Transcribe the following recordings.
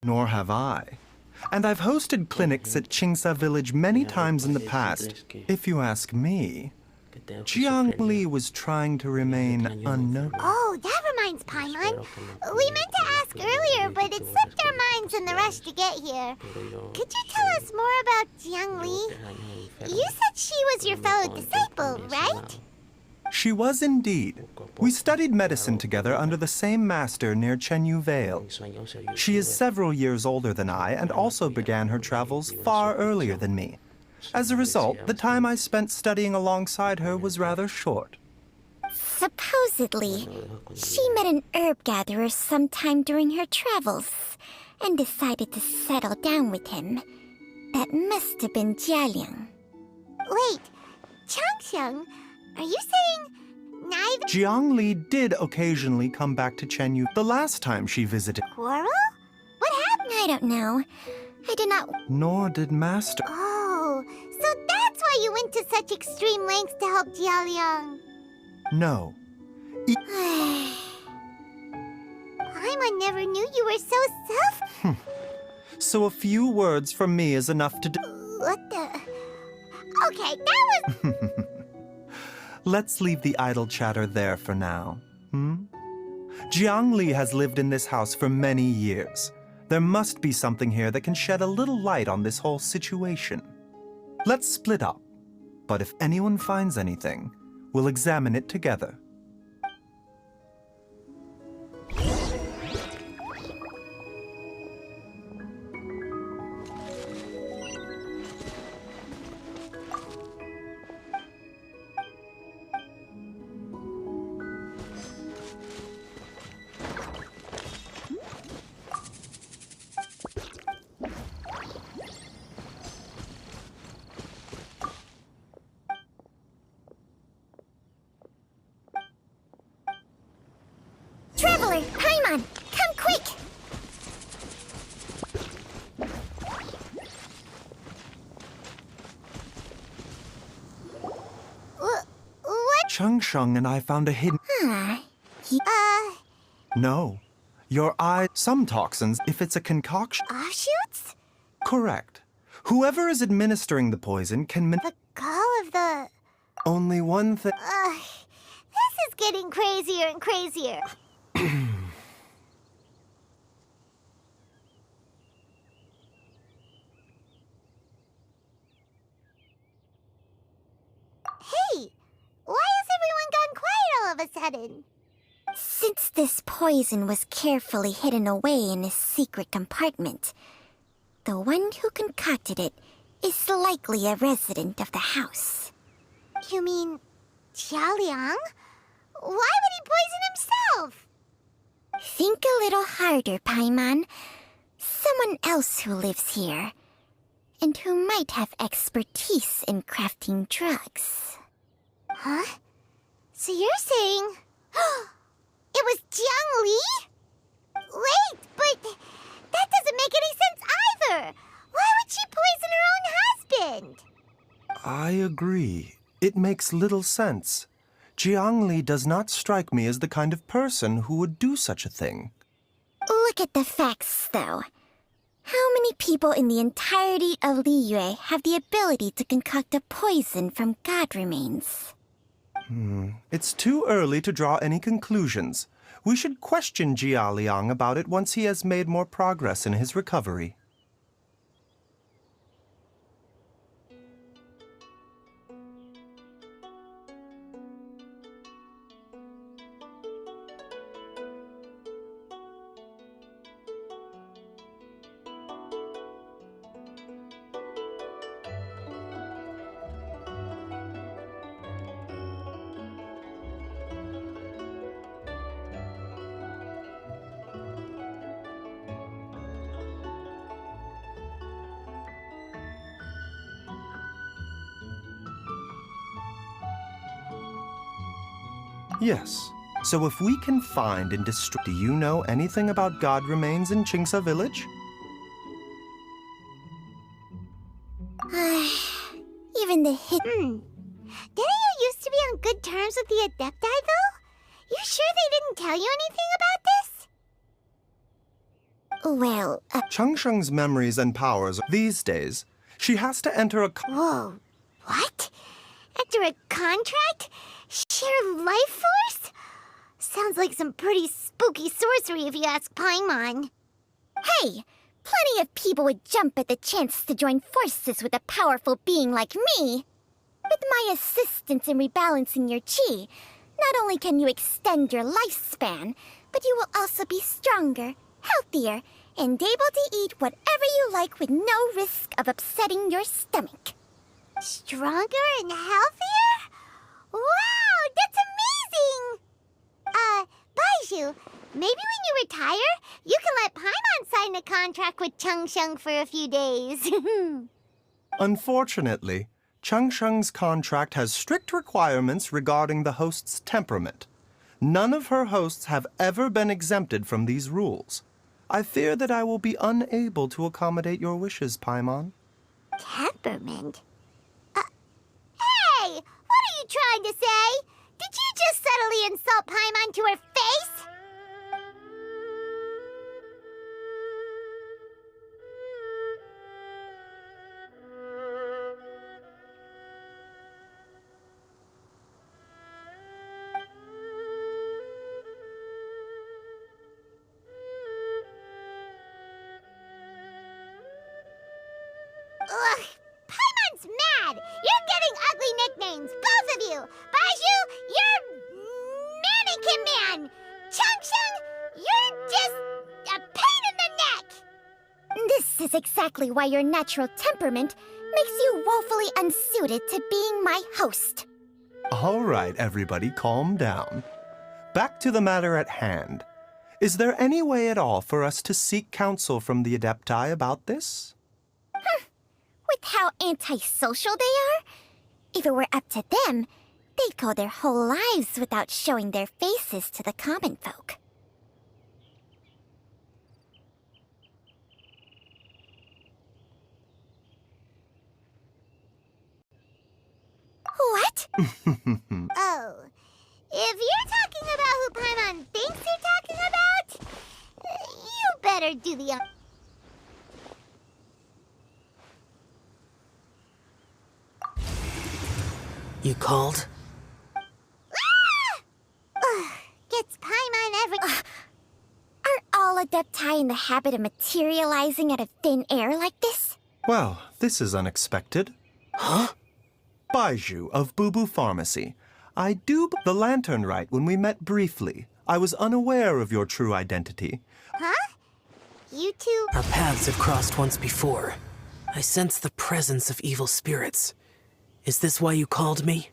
Nor have I. And I've hosted clinics at Chingsa village many times in the past. If you ask me, Jiang Li was trying to remain unknown. Oh, that reminds Paimon. We meant to ask earlier, but it slipped our minds in the rush to get here. Could you tell us more about Jiang Li? You said she was your fellow disciple, right? She was indeed. We studied medicine together under the same master near Chenyu Vale. She is several years older than I and also began her travels far earlier than me. As a result, the time I spent studying alongside her was rather short. Supposedly, she met an herb gatherer sometime during her travels and decided to settle down with him. That must have been Jialiang. Wait, Changxiang, are you saying neither? Jiang Li did occasionally come back to Chenyu the last time she visited. Quarrel? What happened? I don't know. I did not... Nor did Master. Oh, so that's why you went to such extreme lengths to help Jialiang. No. Paimon never knew you were so self... So a few words from me is enough to do. What the... Okay, that was... Let's leave the idle chatter there for now. Jiang Li has lived in this house for many years. There must be something here that can shed a little light on this whole situation. Let's split up. But if anyone finds anything, we'll examine it together. Traveler, Paimon, come quick! What? Changsheng and I found a hidden... No. Your eye... Some toxins, if it's a concoction... Offshoots? Correct. Whoever is administering the poison can... The call of the... Only one thing... This is getting crazier and crazier. Hey, why has everyone gone quiet all of a sudden? Since this poison was carefully hidden away in a secret compartment, the one who concocted it is likely a resident of the house. You mean Jialiang? Why would he poison himself? Think a little harder, Paimon. Someone else who lives here, and who might have expertise in crafting drugs. Huh? So you're saying... It was Jiang Li? Wait, but that doesn't make any sense either. Why would she poison her own husband? I agree. It makes little sense. Jiang Li does not strike me as the kind of person who would do such a thing. Look at the facts, though. How many people in the entirety of Liyue have the ability to concoct a poison from god remains? It's too early to draw any conclusions. We should question Jia Liang about it once he has made more progress in his recovery. Yes. So if we can find and destroy... Do you know anything about god remains in Chingsa village? Even the hidden... Didn't you used to be on good terms with the Adepti, though? You sure they didn't tell you anything about Well, Changsheng's memories and powers these days, she has to enter a Whoa, what? Enter a contract? Share life force? Sounds like some pretty spooky sorcery if you ask Paimon. hey, plenty of people would jump at the chance to join forces with a powerful being like me. With my assistance in rebalancing your chi, not only can you extend your lifespan, but you will also be stronger, healthier, and able to eat whatever you like with no risk of upsetting your stomach. Stronger and healthier? Wow, that's amazing! Baiju, maybe when you retire, you can let Paimon sign a contract with Changsheng for a few days. Unfortunately, Changsheng's contract has strict requirements regarding the host's temperament. None of her hosts have ever been exempted from these rules. I fear that I will be unable to accommodate your wishes, Paimon. Temperament? Hey! What are you trying to say? Did you just subtly insult Paimon to her face? Ugh, Paimon's mad! You're getting ugly nicknames, both of you! Baiju, you're Mannequin Man! Changsheng, you're just a pain in the neck! This is exactly why your natural temperament makes you woefully unsuited to being my host. All right, everybody, calm down. Back to the matter at hand. Is there any way at all for us to seek counsel from the Adepti about this? With how antisocial they are, if it were up to them, they'd go their whole lives without showing their faces to the common folk. What? Oh, if you're talking about who Paimon thinks you're talking about, you better do the... You called? Ugh, gets Paimon every... Are all Adepti in the habit of materializing out of thin air like this? Well, this is unexpected. Huh? Baiju of Boo Boo Pharmacy. I do the lantern right when we met briefly. I was unaware of your true identity. Huh? You two... Our paths have crossed once before. I sense the presence of evil spirits. Is this why you called me?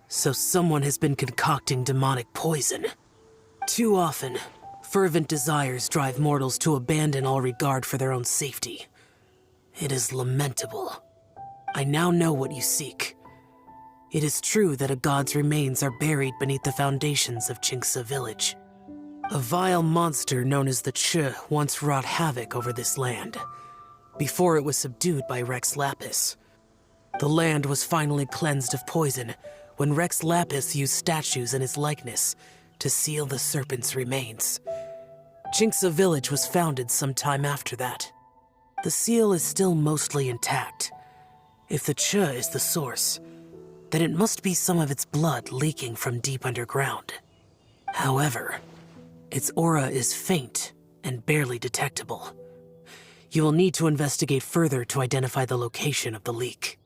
So someone has been concocting demonic poison. Too often, fervent desires drive mortals to abandon all regard for their own safety. It is lamentable. I now know what you seek. It is true that a god's remains are buried beneath the foundations of Qingce village. A vile monster known as the Che once wrought havoc over this land, before it was subdued by Rex Lapis. The land was finally cleansed of poison when Rex Lapis used statues in his likeness to seal the serpent's remains. Qingce village was founded some time after that. The seal is still mostly intact. If the Che is the source, then it must be some of its blood leaking from deep underground. However, its aura is faint and barely detectable. You will need to investigate further to identify the location of the leak.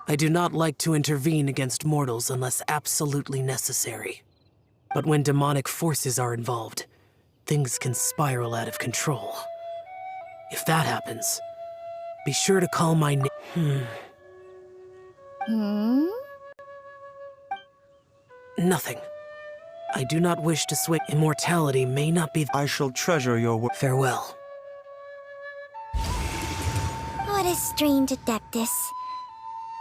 I do not like to intervene against mortals unless absolutely necessary. But when demonic forces are involved, things can spiral out of control. If that happens, be sure to call my name. Nothing. I do not wish to sway. Immortality may not be. I shall treasure your work. Farewell. What a strange adeptus.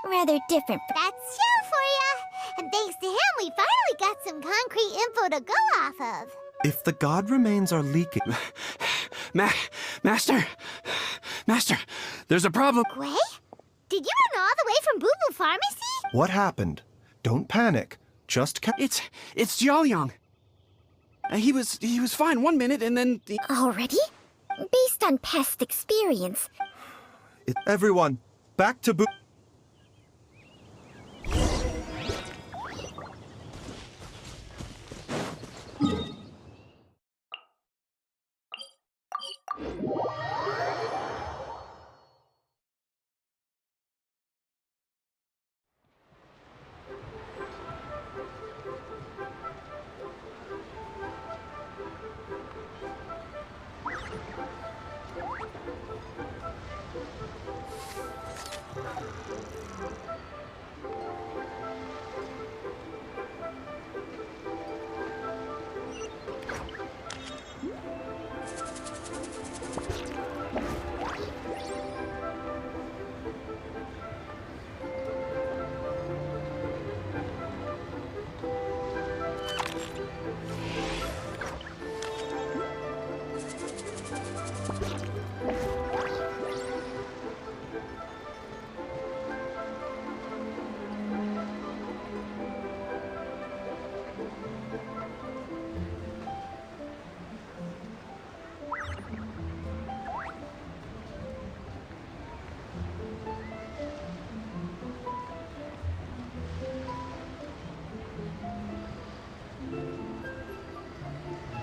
Rather different. That's Shell for ya! And thanks to him, we finally got some concrete info to go off of. If the god remains are leaking... Master, there's a problem. Gwei? Did you run all the way from Boo Boo Pharmacy? What happened? Don't panic. Just It's Jiaoliang. He was fine 1 minute and then... Already? Based on past experience. Everyone, back to Boo...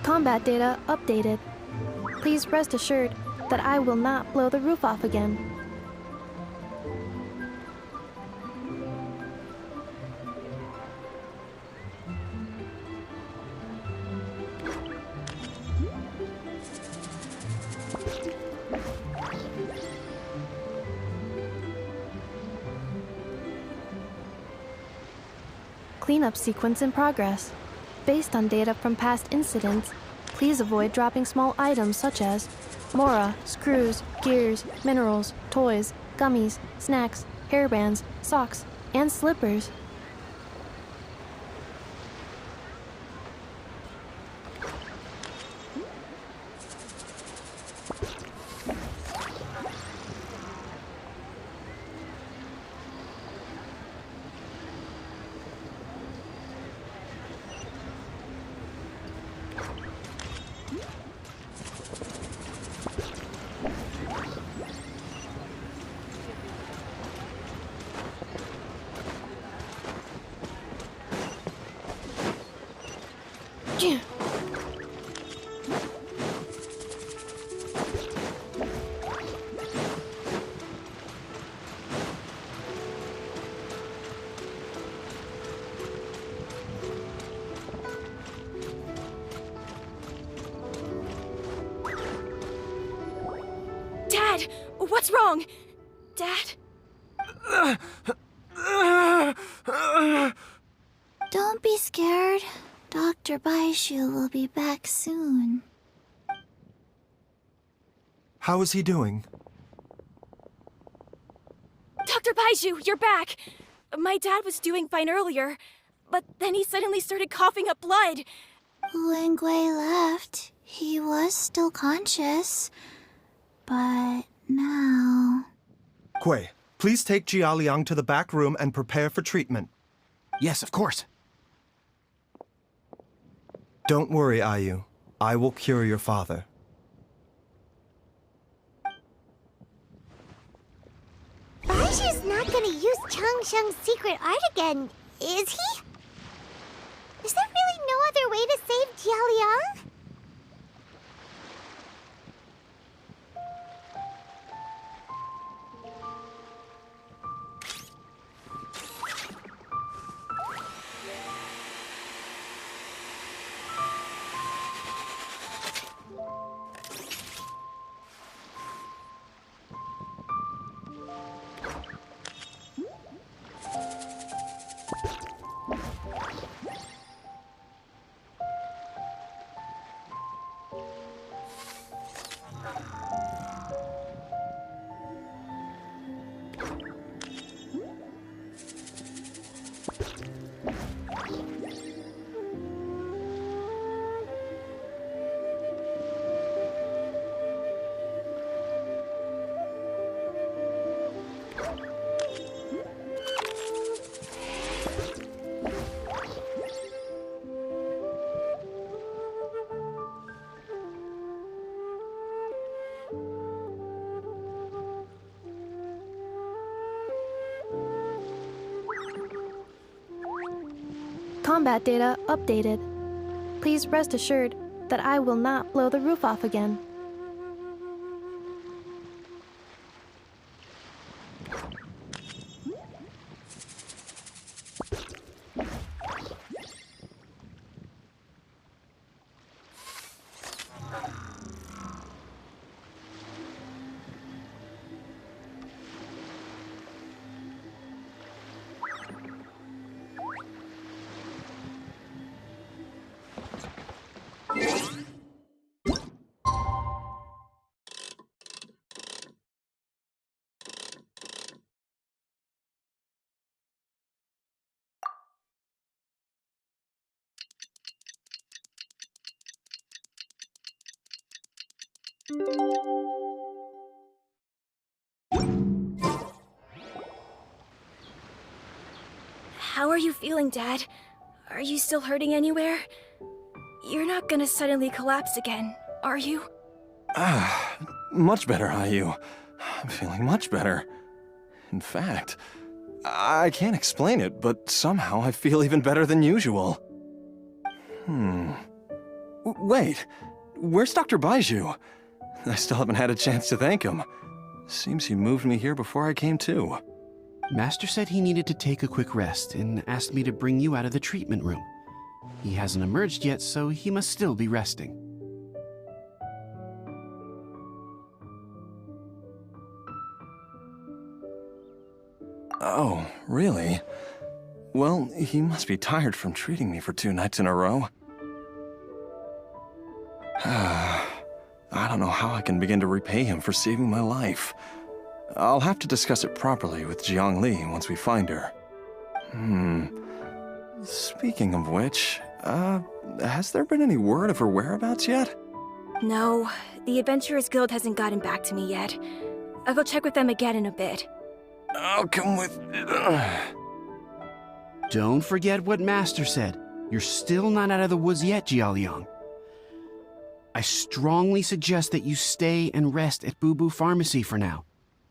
Combat data updated. Please rest assured that I will not blow the roof off again. Cleanup sequence in progress. Based on data from past incidents, please avoid dropping small items such as mora, screws, gears, minerals, toys, gummies, snacks, hairbands, socks, and slippers. Dad! What's wrong? Dad? Don't be scared. Dr. Baishu will be back soon. How is he doing? Dr. Baiju, you're back! My dad was doing fine earlier, but then he suddenly started coughing up blood. When Gwei left, he was still conscious. But now... Gwei, please take Jiaoliang to the back room and prepare for treatment. Yes, of course. Don't worry, Ayu. I will cure your father. Baishu's not gonna use Changsheng's secret art again, is he? Is there really no other way to save Jiaoliang? Combat data updated. Please rest assured that I will not blow the roof off again. How are you feeling, Dad? Are you still hurting anywhere? You're not gonna suddenly collapse again, are you? Much better, Ayu. I'm feeling much better. In fact, I can't explain it, but somehow I feel even better than usual. Wait, where's Dr. Baiju? I still haven't had a chance to thank him. Seems he moved me here before I came to. Master said he needed to take a quick rest and asked me to bring you out of the treatment room. He hasn't emerged yet, so he must still be resting. Oh, really? Well, he must be tired from treating me for 2 nights in a row. I don't know how I can begin to repay him for saving my life. I'll have to discuss it properly with Jiangli once we find her. Speaking of which, has there been any word of her whereabouts yet? No, the Adventurers Guild hasn't gotten back to me yet. I'll go check with them again in a bit. I'll come with... Don't forget what Master said. You're still not out of the woods yet, Jialiang. I strongly suggest that you stay and rest at Boo Boo Pharmacy for now.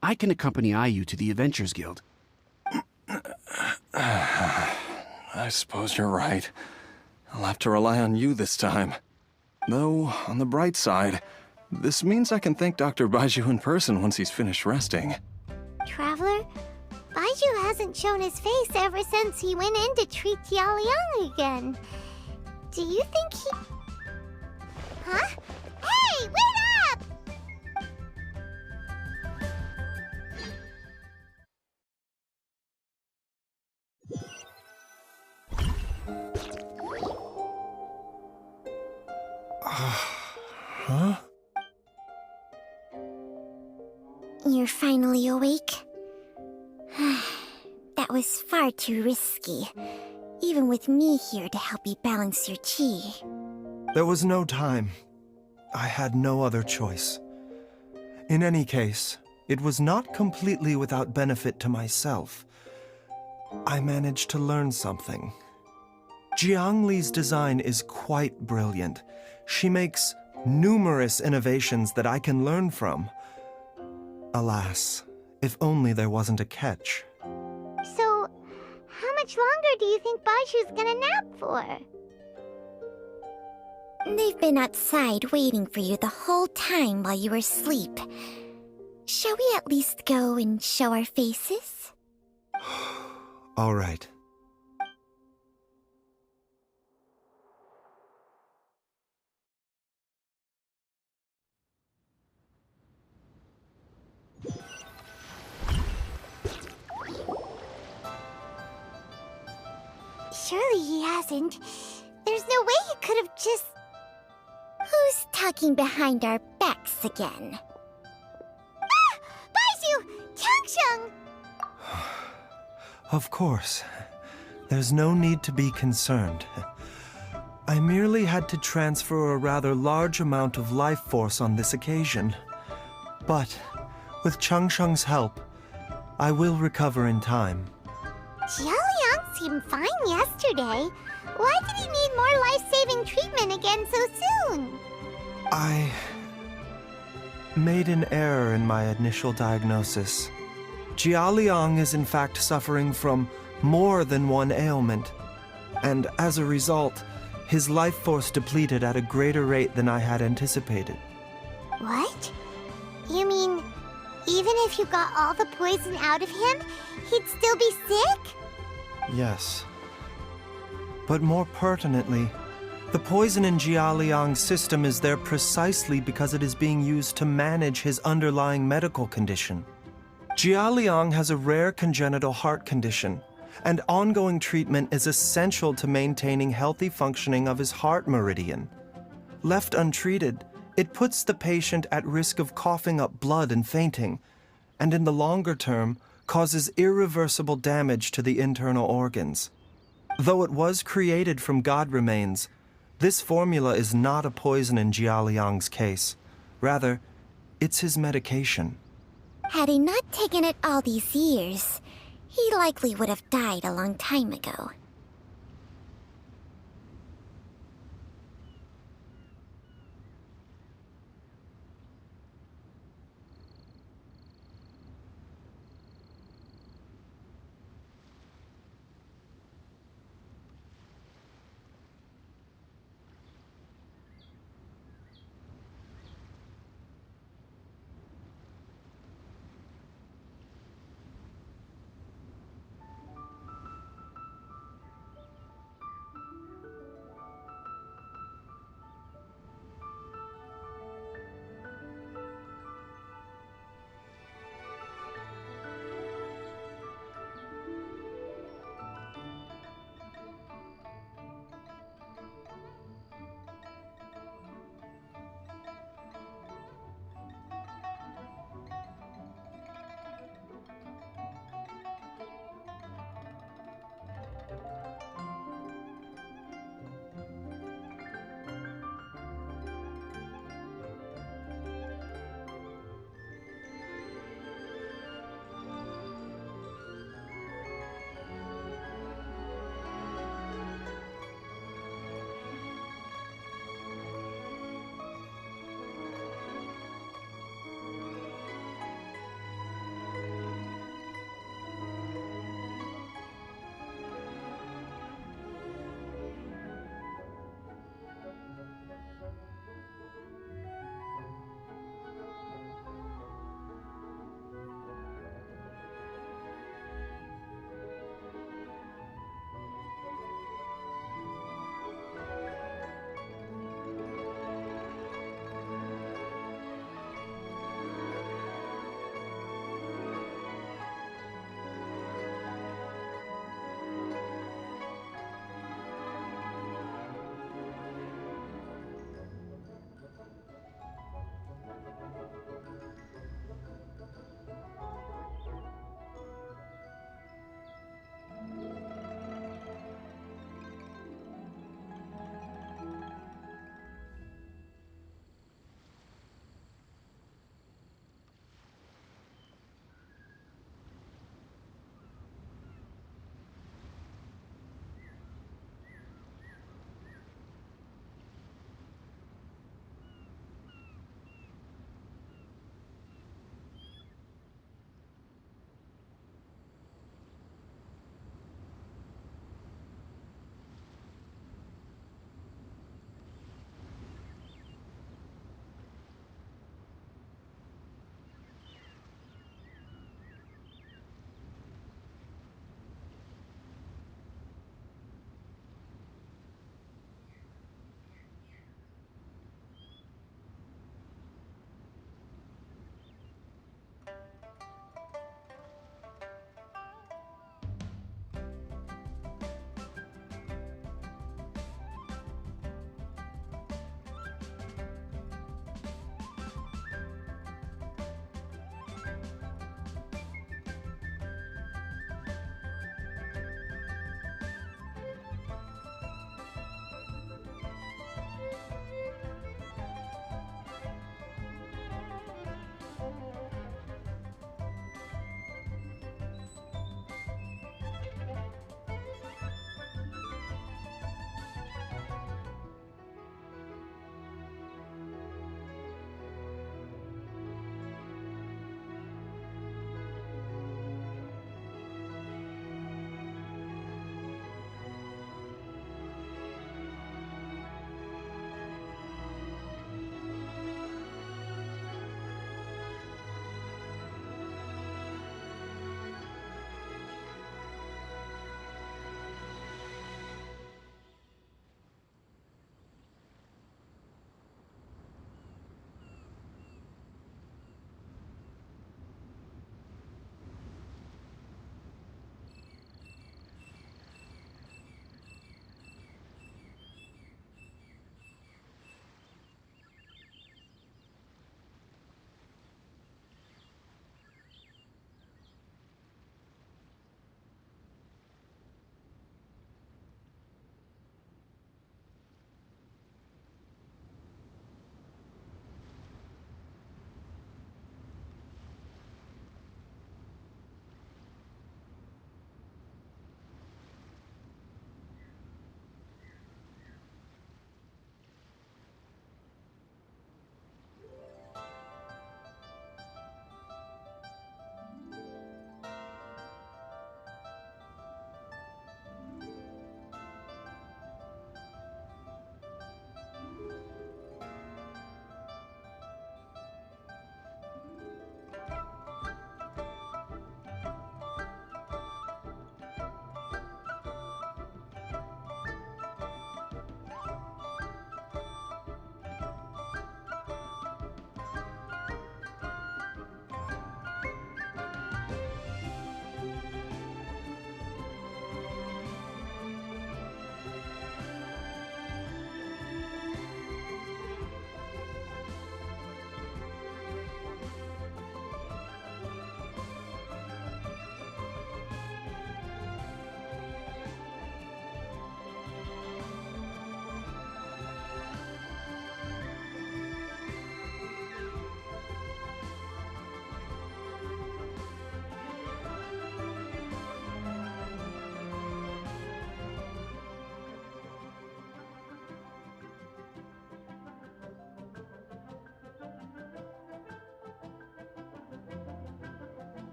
I can accompany Ayu to the Adventurers Guild. I suppose you're right. I'll have to rely on you this time. Though, on the bright side, this means I can thank Dr. Baiju in person once he's finished resting. Traveler, Baiju hasn't shown his face ever since he went in to treat Jialiang again. Do you think he... Huh? Hey, wait up! Huh? You're finally awake? That was far too risky, even with me here to help you balance your chi. There was no time. I had no other choice. In any case, it was not completely without benefit to myself. I managed to learn something. Jiangli's design is quite brilliant. She makes numerous innovations that I can learn from. Alas, if only there wasn't a catch. So, how much longer do you think Baiju's gonna nap for? They've been outside waiting for you the whole time while you were asleep. Shall we at least go and show our faces? All right. Surely he hasn't. There's no way he could have just... Who's talking behind our backs again? Ah! Baiju! Changsheng! Of course. There's no need to be concerned. I merely had to transfer a rather large amount of life force on this occasion. But, with Changsheng's help, I will recover in time. Jialiang seemed fine yesterday. Why did he need more life-saving treatment again so soon? I made an error in my initial diagnosis. Jialiang is in fact suffering from more than one ailment. And as a result, his life force depleted at a greater rate than I had anticipated. What? You mean, even if you got all the poison out of him, he'd still be sick? Yes. But more pertinently, the poison in Jialiang's system is there precisely because it is being used to manage his underlying medical condition. Jialiang has a rare congenital heart condition, and ongoing treatment is essential to maintaining healthy functioning of his heart meridian. Left untreated, it puts the patient at risk of coughing up blood and fainting, and in the longer term, causes irreversible damage to the internal organs. Though it was created from god remains, this formula is not a poison in Jialiang's case. Rather, it's his medication. Had he not taken it all these years, he likely would have died a long time ago.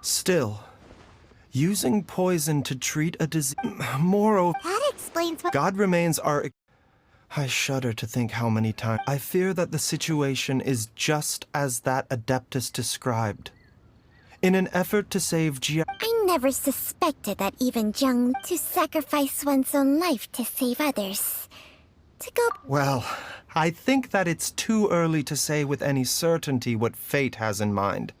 Still, using poison to treat a disease. Moreover, That explains what. God remains our. I shudder to think how many times. I fear that the situation is just as that Adeptus described. In an effort to save I never suspected that even Jiang to sacrifice one's own life to save others. To go. Well, I think that it's too early to say with any certainty what fate has in mind.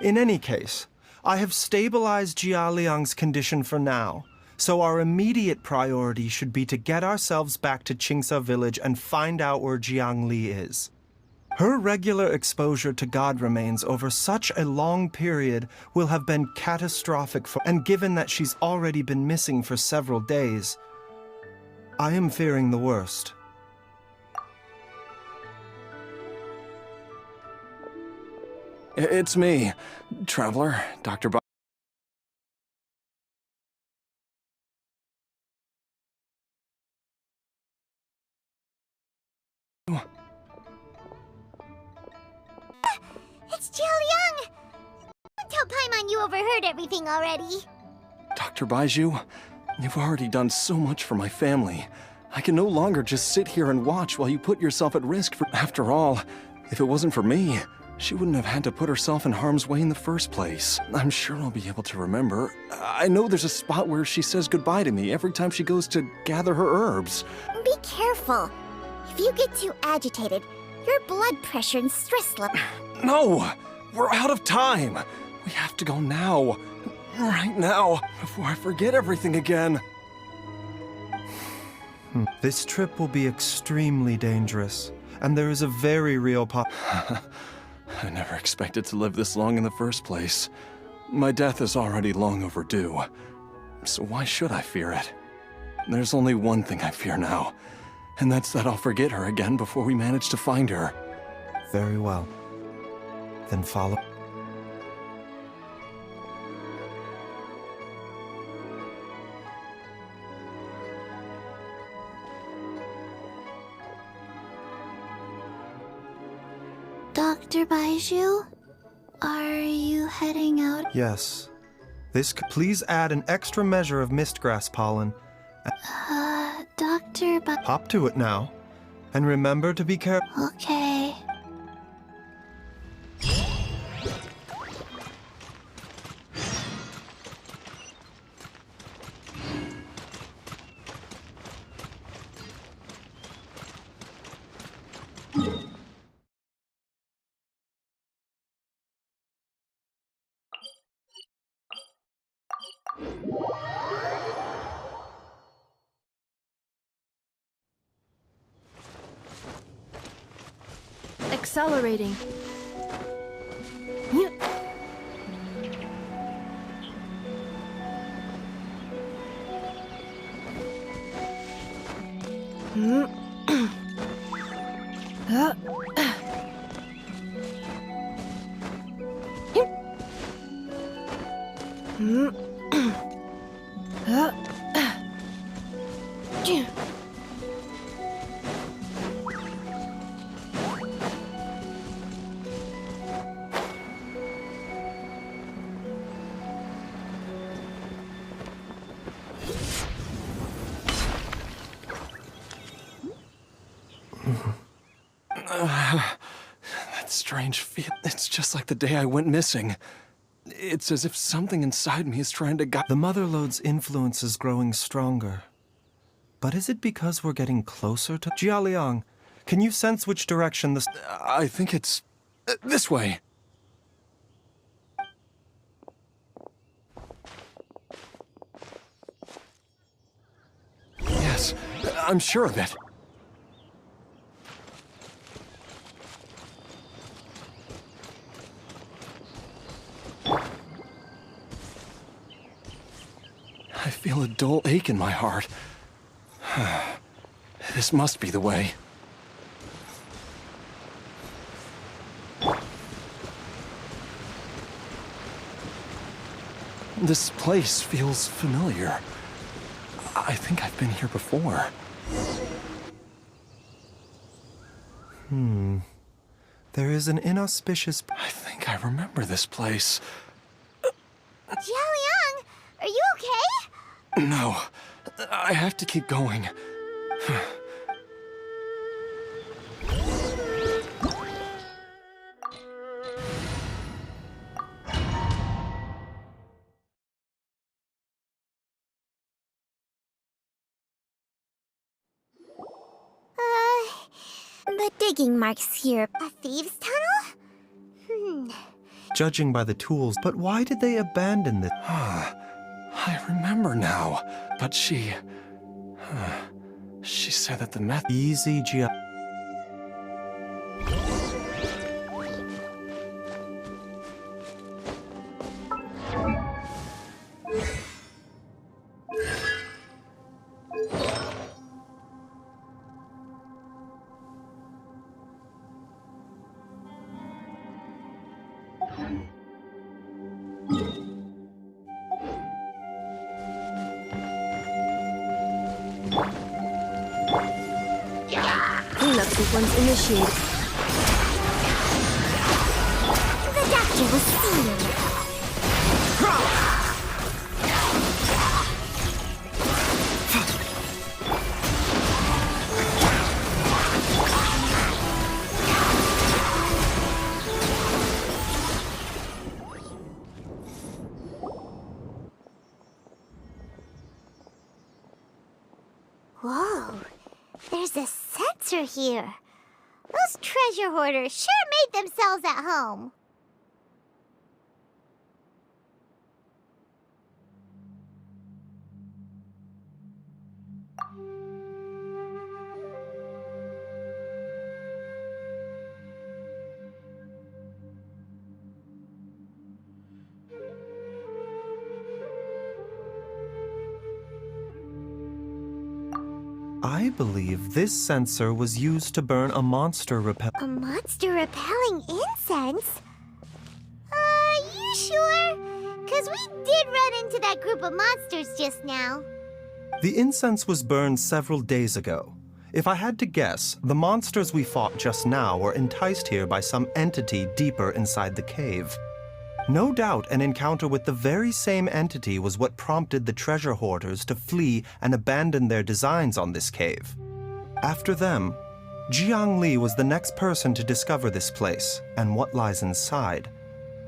In any case, I have stabilized Jia Liang's condition for now, so our immediate priority should be to get ourselves back to Qingsa village and find out where Jiang Li is. Her regular exposure to God remains over such a long period will have been catastrophic for, and given that she's already been missing for several days, I am fearing the worst. It's me, Traveler, Dr. It's Jialiang! Tell Paimon you overheard everything already. Dr. Baizhu, you've already done so much for my family. I can no longer just sit here and watch while you put yourself at risk for— After all, if it wasn't for me, she wouldn't have had to put herself in harm's way in the first place. I'm sure I'll be able to remember. I know there's a spot where she says goodbye to me every time she goes to gather her herbs. Be careful. If you get too agitated, your blood pressure and stress level. No! We're out of time! We have to go now. Right now, before I forget everything again. This trip will be extremely dangerous, and there is a very real I never expected to live this long in the first place. My death is already long overdue. So why should I fear it? There's only one thing I fear now, and that's that I'll forget her again before we manage to find her. Very well. Then follow. Dr. Baizhu, are you heading out? Yes. Please add an extra measure of mistgrass pollen. Dr. Hop to it now. And remember to be careful. Okay. Accelerating. That strange feel. It's just like the day I went missing. It's as if something inside me is trying to guide. The Motherlode's influence is growing stronger. But is it because we're getting closer to Jialiang? Can you sense which direction this— I think it's this way. Yes, I'm sure of it. I feel a dull ache in my heart. This must be the way. This place feels familiar. I think I've been here before. There is an inauspicious— I think I remember this place. Jialiang, are you okay? No, I have to keep going. The digging marks here. A thieves' tunnel? Judging by the tools, but why did they abandon this? I remember now, but she said that the method... Easy, Cleanup sequence initiated. The doctor will see you. Whoa, there's a sensor here. Those treasure hoarders sure made themselves at home. I believe this sensor was used to burn a monster repellent. A monster repelling incense? You sure? 'Cause we did run into that group of monsters just now. The incense was burned several days ago. If I had to guess, the monsters we fought just now were enticed here by some entity deeper inside the cave. No doubt an encounter with the very same entity was what prompted the treasure hoarders to flee and abandon their designs on this cave. After them, Jiang Li was the next person to discover this place and what lies inside.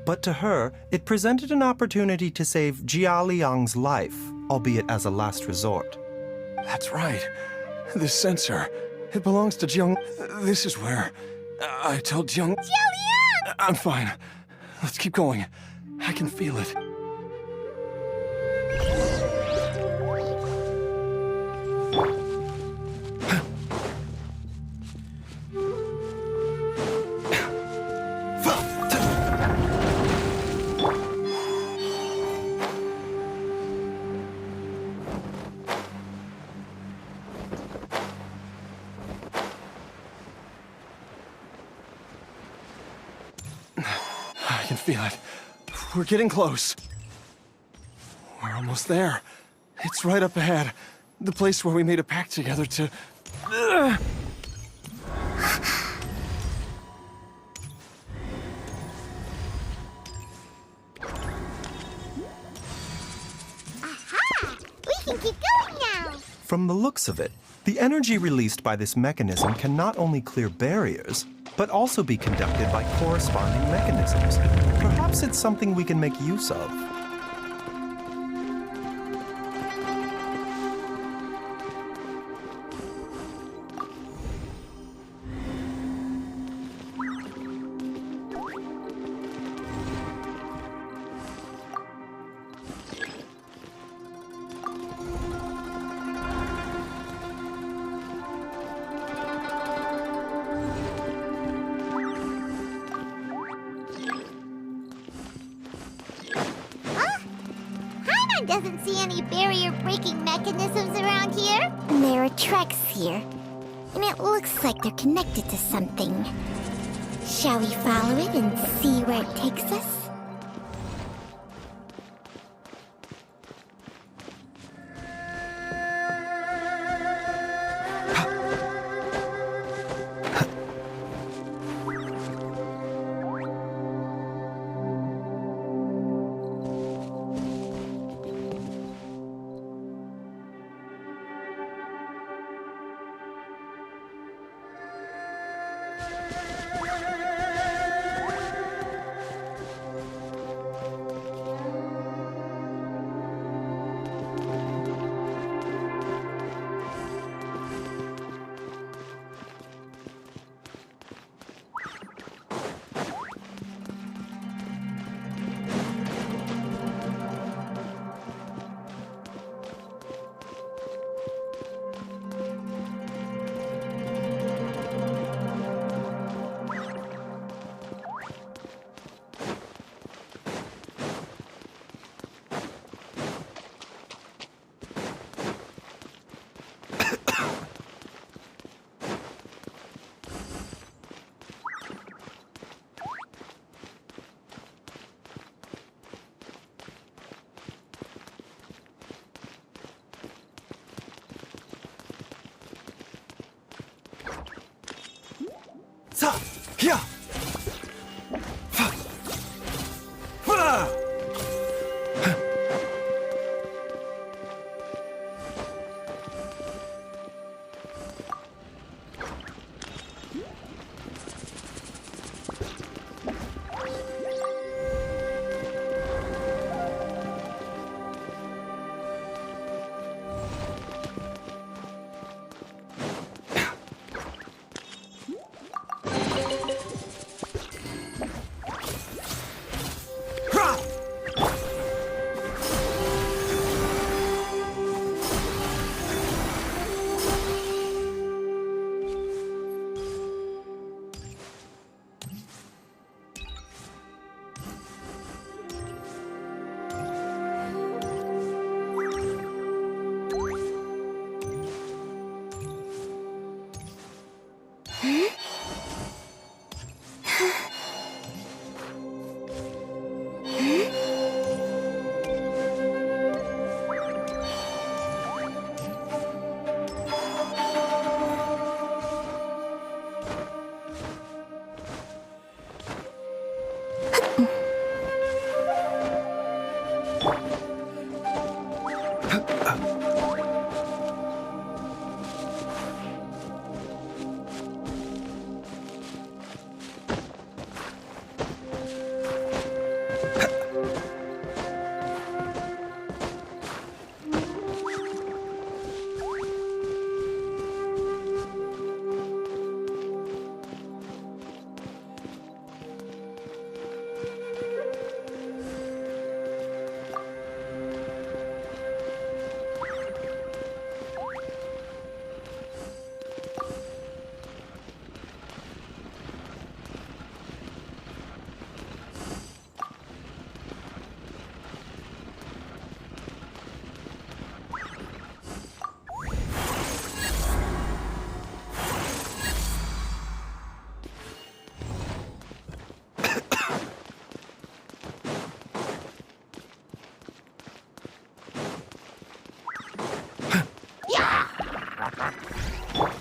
But to her, it presented an opportunity to save Jia Liang's life, albeit as a last resort. That's right. This sensor, it belongs to Jiang. This is where I told Jiang... Jialiang! I'm fine. Let's keep going. I can feel it. I can feel it. We're getting close. We're almost there. It's right up ahead. The place where we made a pact together to... Aha! We can keep going now! From the looks of it, the energy released by this mechanism can not only clear barriers, but also be conducted by corresponding mechanisms. Perhaps it's something we can make use of. Doesn't see any barrier-breaking mechanisms around here. There are tracks here, and it looks like they're connected to something. Shall we follow it and see where it takes us? Ta! Yeah! Fa! Fa!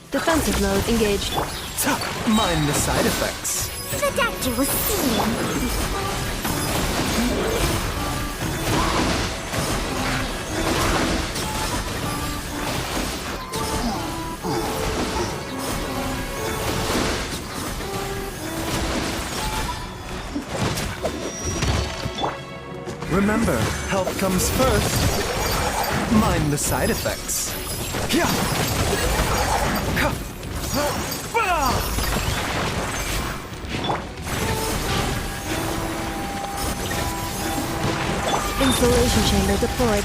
Defensive mode engaged. Mind the side effects. The doctor was seeing. Remember, health comes first. Mind the side effects. Yeah. Insulation chamber deployed.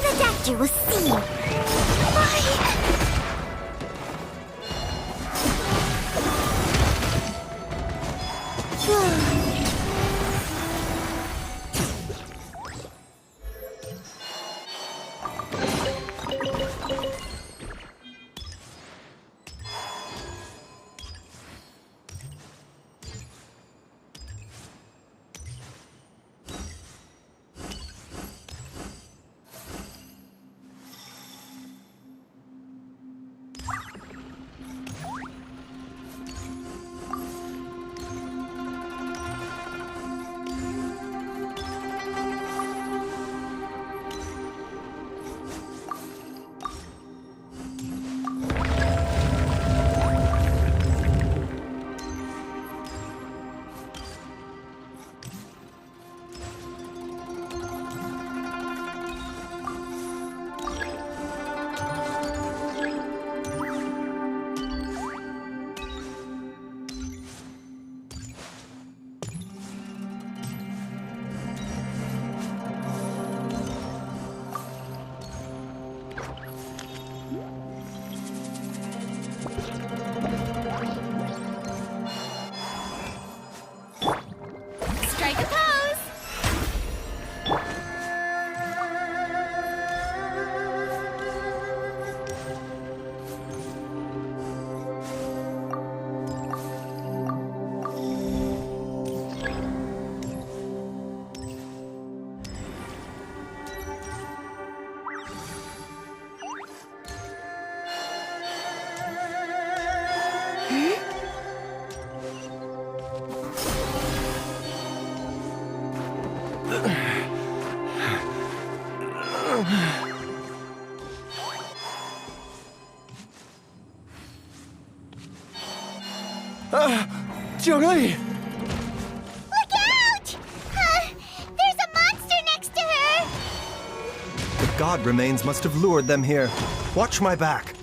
The doctor was seen. Why? Jiangli! Look out! There's a monster next to her! The god remains must have lured them here. Watch my back.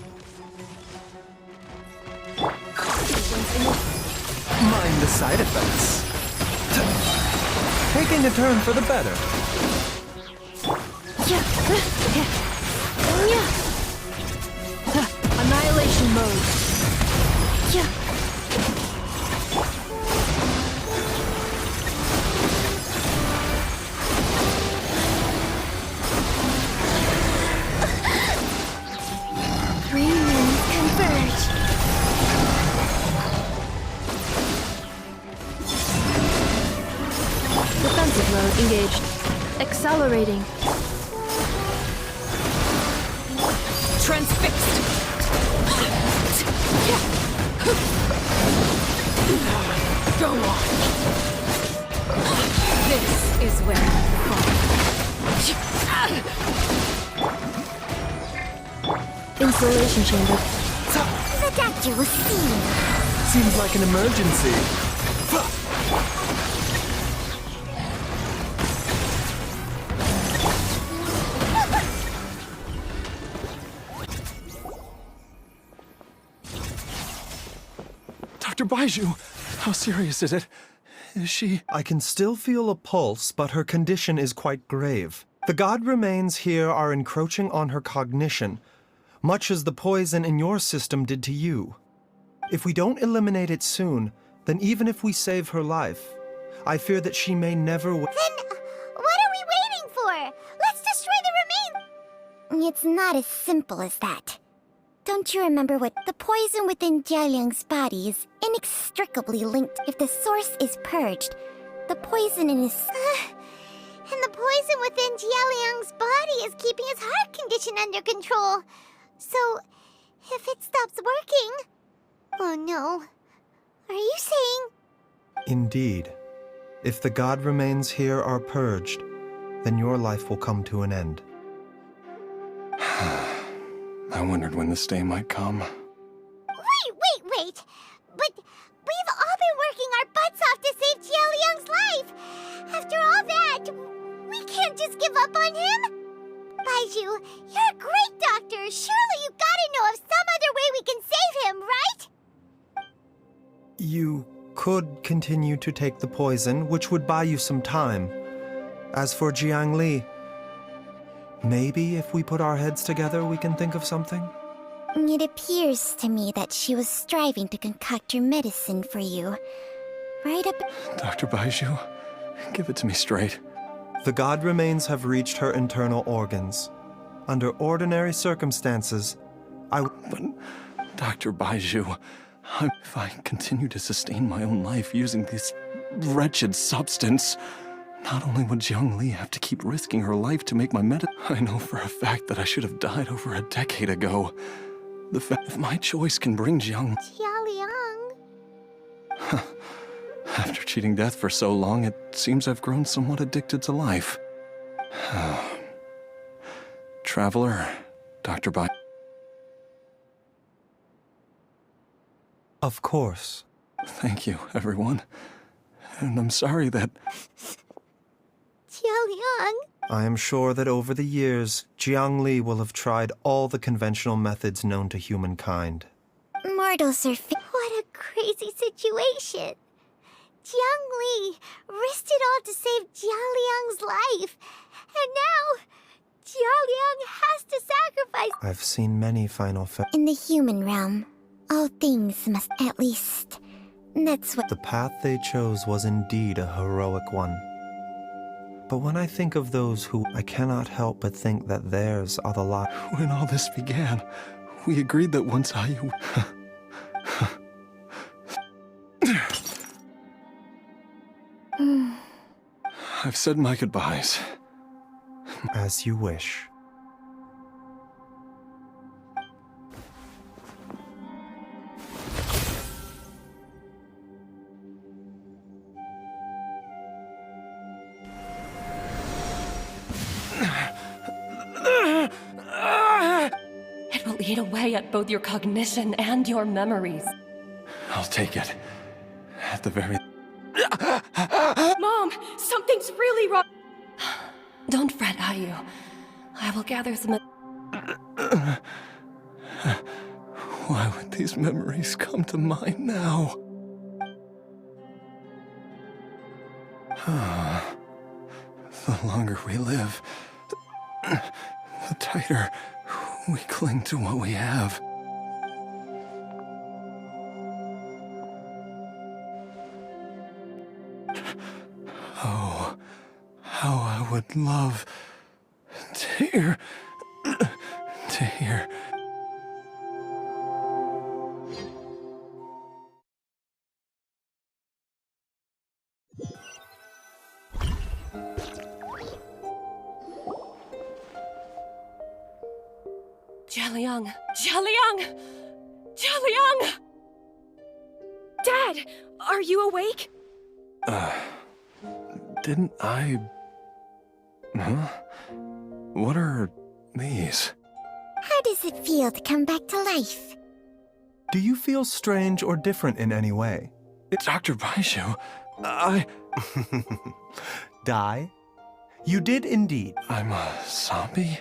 Mind the side effects. Taking a turn for the better. Annihilation mode. Three moons converge. Defensive mode engaged. Accelerating. Transfixed. Go on. This is where you fall. Installation chamber. The doctor will see you. Seems like an emergency. Dr. Baiju, how serious is it? Is she... I can still feel a pulse, but her condition is quite grave. The god remains here are encroaching on her cognition, much as the poison in your system did to you. If we don't eliminate it soon, then even if we save her life, I fear that she may never... Then, what are we waiting for? Let's destroy the remains! It's not as simple as that. Don't you remember what the poison within Jialiang's body is inextricably linked? If the source is purged, the poison in his... And the poison within Jialiang's body is keeping his heart condition under control. So, if it stops working... Oh no. Are you saying... Indeed. If the god remains here are purged, then your life will come to an end. I wondered when this day might come. Wait! But we've all been working our butts off to save Jialiang's life! After all that, we can't just give up on him! Baiju, you're a great doctor! Surely you gotta know of some other way we can save him, right? You could continue to take the poison, which would buy you some time. As for Jiangli, maybe if we put our heads together, we can think of something? It appears to me that she was striving to concoct your medicine for you. Right up... Dr. Baiju, give it to me straight. The god remains have reached her internal organs. Under ordinary circumstances, But, Dr. Baiju, if I continue to sustain my own life using this wretched substance, not only would Jiangli have to keep risking her life to make my medicine, I know for a fact that I should have died over a decade ago. The fact if my choice can bring Jialiang... After cheating death for so long, it seems I've grown somewhat addicted to life. Traveler, Dr. Bai... of course. Thank you, everyone. And I'm sorry that... Jialiang... I am sure that over the years, Jiangli will have tried all the conventional methods known to humankind. Mortals are... What a crazy situation! Jiangli risked it all to save Jialiang's life, and now Jialiang has to sacrifice... I've seen many final In the human realm, all things must at least... That's what... The path they chose was indeed a heroic one. But when I think of those who... I cannot help but think that theirs are the lives... When all this began, we agreed that once I... I've said my goodbyes. As you wish. It will eat away at both your cognition and your memories. I'll take it. At the very... Mom, something's really wrong. Don't fret, Ayu. I will gather some... Why would these memories come to mind now? The longer we live, the tighter we cling to what we have. Oh, how I would love to hear... Jialiang! Jialiang! Jialiang! Dad, are you awake? Didn't I... Huh? What are these? How does it feel to come back to life? Do you feel strange or different in any way? Dr. Baizhu, I... Die? You did indeed. I'm a zombie?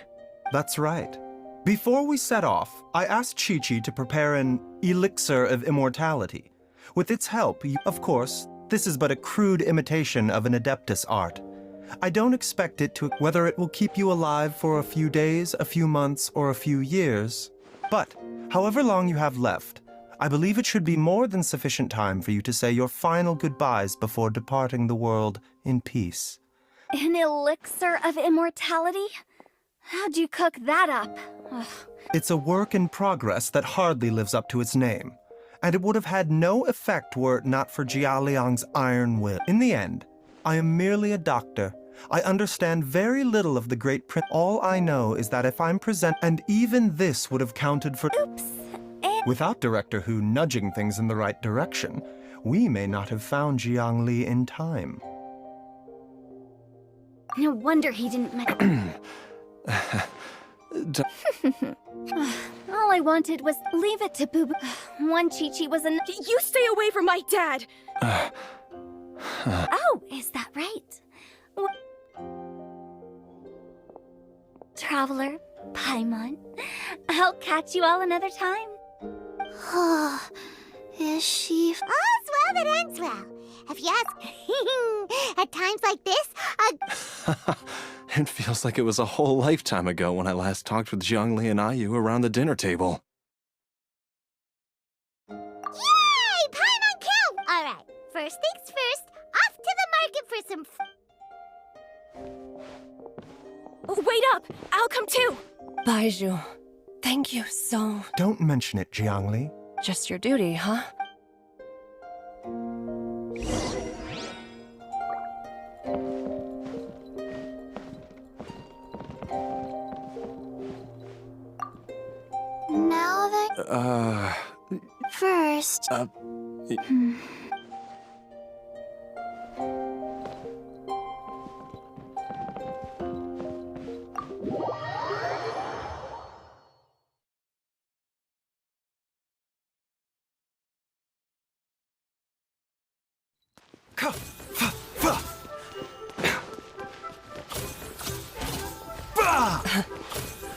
That's right. Before we set off, I asked Chi-Chi to prepare an elixir of immortality. With its help, of course, this is but a crude imitation of an Adeptus art. I don't expect it to, whether it will keep you alive for a few days, a few months, or a few years. But, however long you have left, I believe it should be more than sufficient time for you to say your final goodbyes before departing the world in peace. An elixir of immortality? How'd you cook that up? Ugh. It's a work in progress that hardly lives up to its name, and it would have had no effect were it not for Jialiang's iron will. In the end, I am merely a doctor. I understand very little of the great print. All I know is that if I'm present, and even this would have counted for... Oops. And... Without Director Hu nudging things in the right direction, we may not have found Jiangli in time. No wonder he didn't... All I wanted was leave it to Boo Boo. One Chi-Chi was enough. You stay away from my dad! Oh, is that right? Traveler, Paimon, I'll catch you all another time. Oh, is she... All's well that ends well. If you ask, at times like this, It feels like it was a whole lifetime ago when I last talked with Zhongli and Ayu around the dinner table. Yay! Paimon kill! Alright, first things first, off to the market for some... Wait up! I'll come too! Baizhu, thank you so... Don't mention it, Jiangli. Just your duty, huh? Now that... First...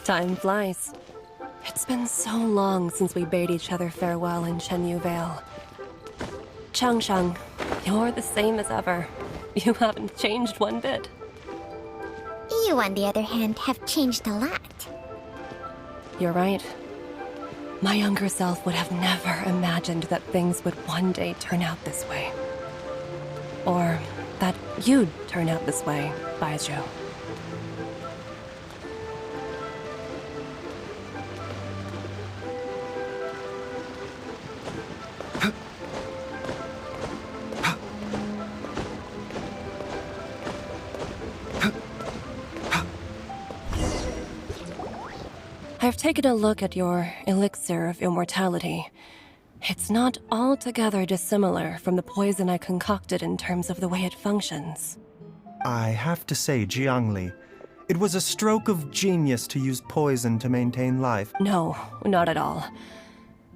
Time flies. It's been so long since we bade each other farewell in Chenyu Vale. Changshang, you're the same as ever. You haven't changed one bit. You, on the other hand, have changed a lot. You're right. My younger self would have never imagined that things would one day turn out this way. Or that you'd turn out this way, Baizhu. I've taken a look at your elixir of immortality. It's not altogether dissimilar from the poison I concocted in terms of the way it functions. I have to say, Jiangli, it was a stroke of genius to use poison to maintain life. No, not at all.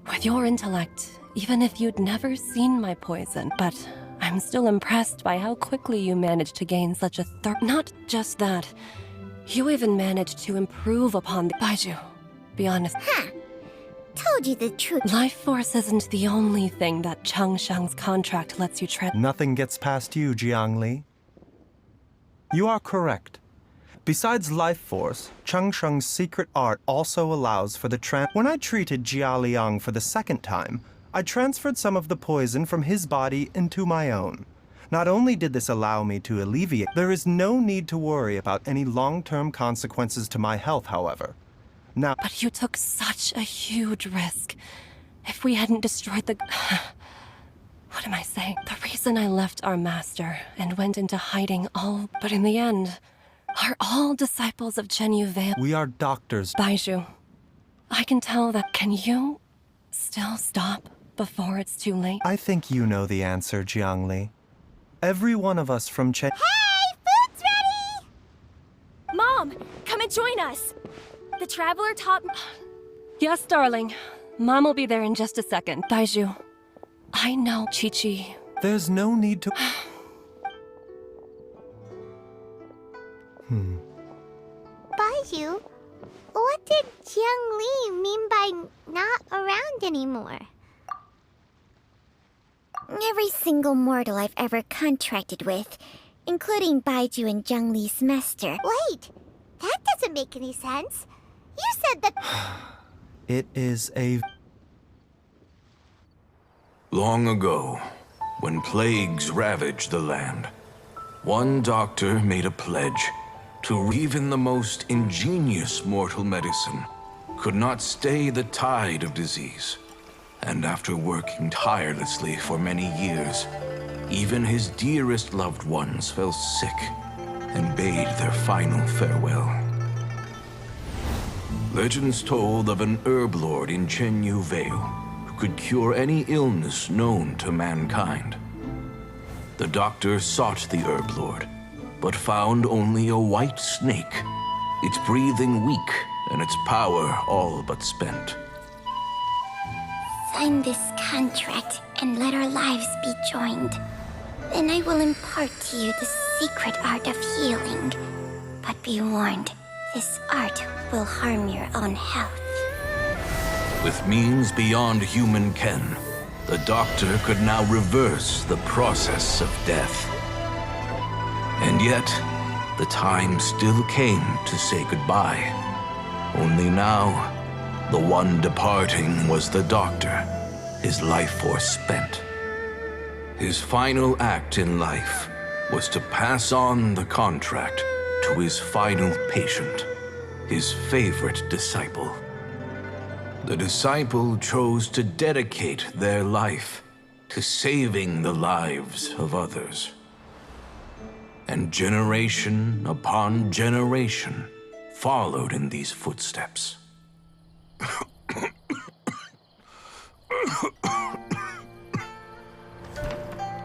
With your intellect, even if you'd never seen my poison. But I'm still impressed by how quickly you managed to gain such a Not just that. You even managed to improve upon the Baiju. Be honest. Told you the truth. Life force isn't the only thing that Changsheng's contract lets you Nothing gets past you, Jiangli. You are correct. Besides life force, Changsheng's secret art also allows for the When I treated Jia Liang for the second time, I transferred some of the poison from his body into my own. Not only did this allow me to alleviate, there is no need to worry about any long-term consequences to my health, however. Now, But you took such a huge risk. If we hadn't destroyed the... What am I saying? The reason I left our master and went into hiding But in the end, are all disciples of Zhenyu Vale. we are doctors. Baiju, I can tell that... Can you still stop before it's too late? I think you know the answer, Jiangli. Every one of us from Hey, food's ready! Mom, come and join us. The traveler taught... Yes, darling. Mom will be there in just a second. Baiju, I know Chi-Chi. There's no need to... Baiju, what did Jiang Li mean by not around anymore? Every single mortal I've ever contracted with, including Baiju and Zhang Li's master. Wait, that doesn't make any sense. You said that... It is a... Long ago, when plagues ravaged the land, one doctor made a pledge to even the most ingenious mortal medicine could not stay the tide of disease. And after working tirelessly for many years, even his dearest loved ones fell sick and bade their final farewell. Legends told of an herb lord in Zhenyu Vale who could cure any illness known to mankind. The doctor sought the herb lord, but found only a white snake, its breathing weak and its power all but spent. Sign this contract and let our lives be joined. Then I will impart to you the secret art of healing. But be warned, this art will harm your own health. With means beyond human ken, the doctor could now reverse the process of death. And yet, the time still came to say goodbye. Only now, the one departing was the doctor, his life force spent. His final act in life was to pass on the contract to his final patient, his favorite disciple. The disciple chose to dedicate their life to saving the lives of others. And generation upon generation followed in these footsteps.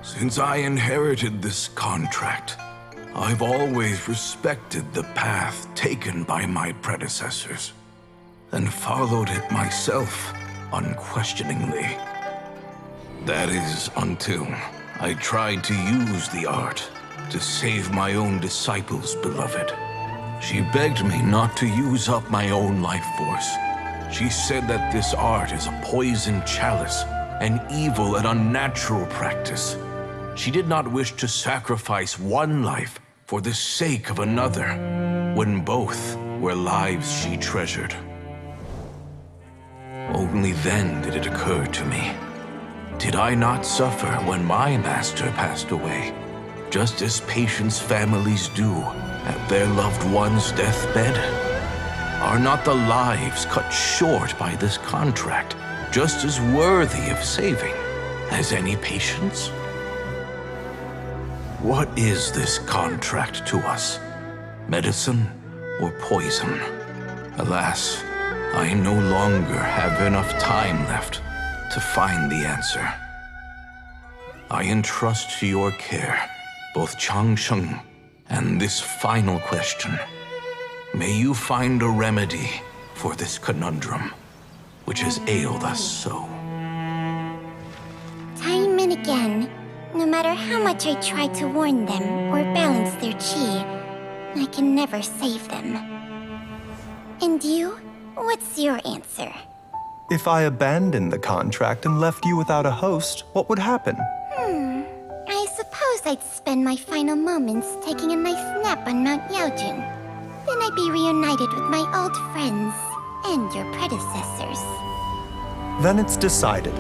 Since I inherited this contract, I've always respected the path taken by my predecessors and followed it myself unquestioningly. That is until I tried to use the art to save my own disciple's beloved. She begged me not to use up my own life force. She said that this art is a poison chalice, an evil and unnatural practice. She did not wish to sacrifice one life for the sake of another, when both were lives she treasured. Only then did it occur to me. Did I not suffer when my master passed away, just as patients' families do at their loved one's deathbed? Are not the lives cut short by this contract just as worthy of saving as any patients? What is this contract to us? Medicine or poison? Alas, I no longer have enough time left to find the answer. I entrust to your care both Changsheng and this final question. May you find a remedy for this conundrum, which has ailed us so. And again, no matter how much I try to warn them or balance their chi, I can never save them. And you? What's your answer? If I abandoned the contract and left you without a host, what would happen? I suppose I'd spend my final moments taking a nice nap on Mount Yaojin. Then I'd be reunited with my old friends and your predecessors. Then it's decided.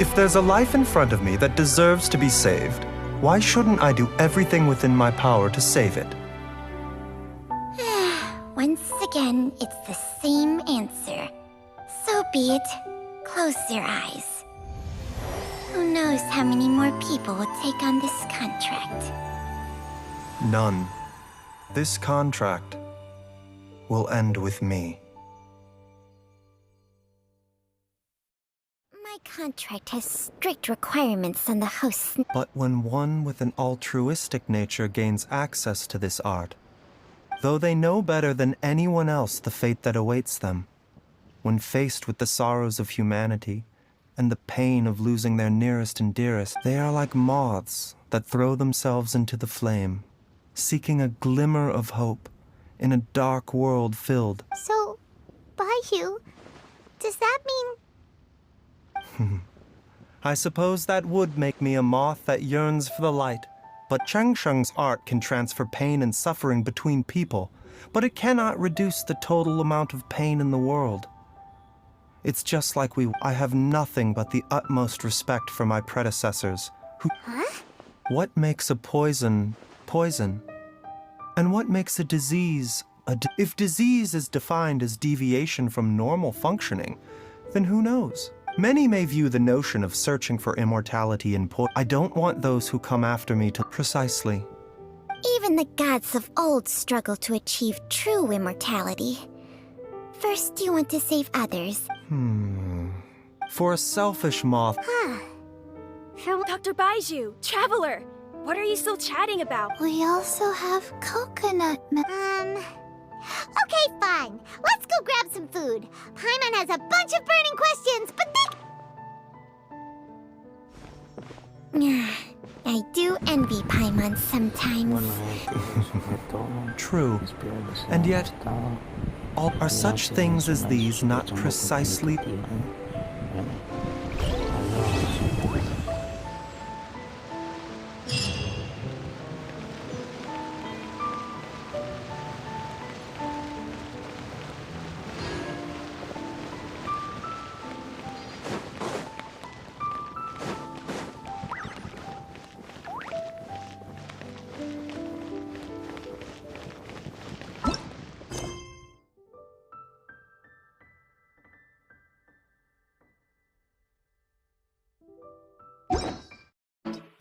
If there's a life in front of me that deserves to be saved, why shouldn't I do everything within my power to save it? Once again, it's the same answer. So be it. Close your eyes. Who knows how many more people will take on this contract? None. This contract will end with me. My contract has strict requirements on the hosts. But when one with an altruistic nature gains access to this art, though they know better than anyone else the fate that awaits them, when faced with the sorrows of humanity and the pain of losing their nearest and dearest, they are like moths that throw themselves into the flame, seeking a glimmer of hope in a dark world filled. So, Baiju, does that mean... I suppose that would make me a moth that yearns for the light. But Cheng Sheng's art can transfer pain and suffering between people, but it cannot reduce the total amount of pain in the world. It's just like I have nothing but the utmost respect for my predecessors, who... What makes a poison, poison? And what makes a disease, if disease is defined as deviation from normal functioning, then who knows? Many may view the notion of searching for immortality in I don't want those who come after me to... Precisely. Even the gods of old struggle to achieve true immortality. First, you want to save others. For a selfish moth... Dr. Baiju, Traveler, what are you still chatting about? We also have coconut milk. Okay, fine. Let's go grab some food. Paimon has a bunch of burning questions, but I do envy Paimon sometimes. True. And yet, are such things as these not precisely...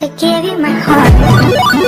I gave you my heart.